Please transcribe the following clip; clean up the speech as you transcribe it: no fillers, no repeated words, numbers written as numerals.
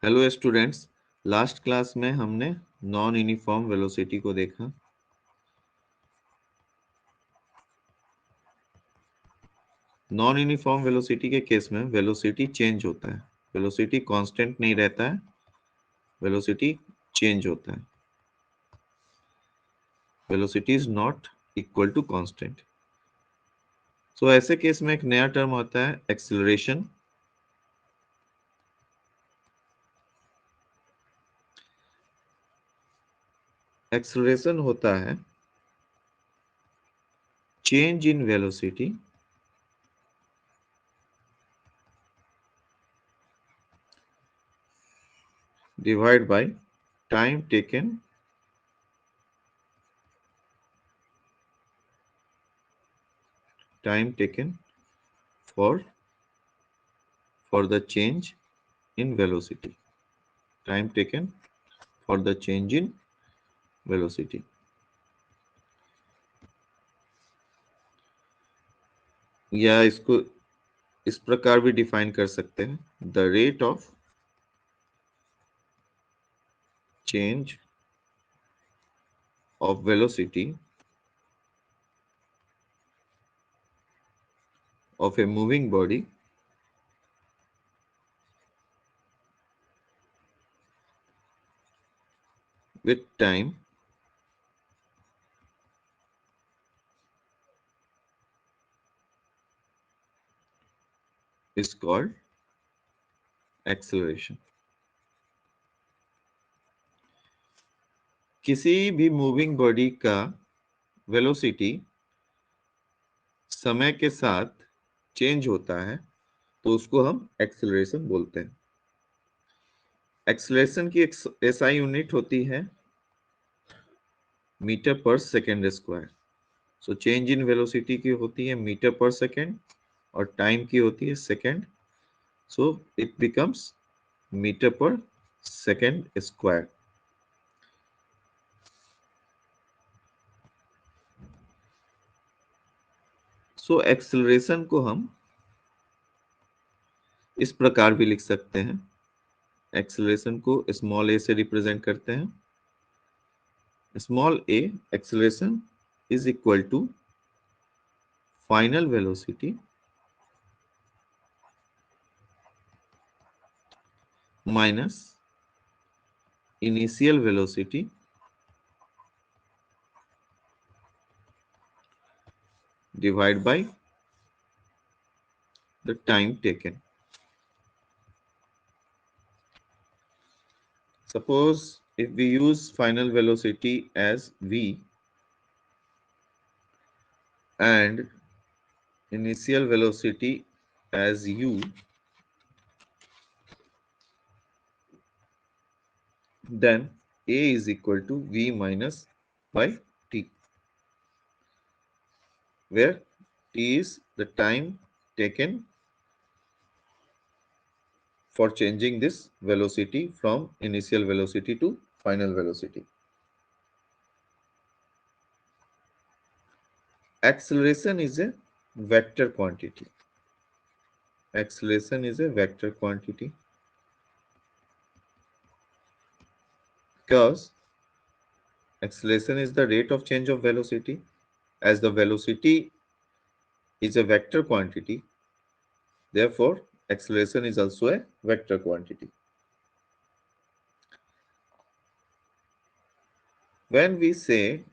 Hello students, last class में हमने non uniform velocity को देखा। नॉन यूनिफॉर्म वेलोसिटी के केस में वेलोसिटी चेंज होता है, वेलोसिटी कांस्टेंट नहीं रहता है, वेलोसिटी चेंज होता है। Velocity is not equal to constant. So ऐसे केस में एक नया टर्म होता है एक्सेलरेशन। एक्सेलरेशन होता है change in velocity divide by time taken for the change in velocity. Time taken for the change in velocity. या इसको इस प्रकार भी डिफाइन कर सकते हैं, the rate of change of velocity of a moving body with time is called acceleration. किसी भी मूविंग बॉडी का वेलोसिटी समय के साथ चेंज होता है तो उसको हम एक्सेलरेशन बोलते हैं। एक्सेलरेशन की एक एसआई यूनिट होती है metre per second square. So change in velocity की होती है मीटर पर सेकेंड और टाइम की होती है second. So it becomes metre per second square. So acceleration को हम इस प्रकार भी लिख सकते हैं। एक्सेलरेशन को स्मॉल ए से रिप्रेजेंट करते हैं। Small a acceleration is equal to final velocity minus initial velocity divide by the time taken. Suppose if we use final velocity as v and initial velocity as u, then a is equal to v minus by t, where t is the time taken for changing this velocity from initial velocity to final velocity. Acceleration is a vector quantity. Acceleration is a vector quantity because acceleration is the rate of change of velocity. As the velocity is a vector quantity, therefore acceleration is also a vector quantity. When we say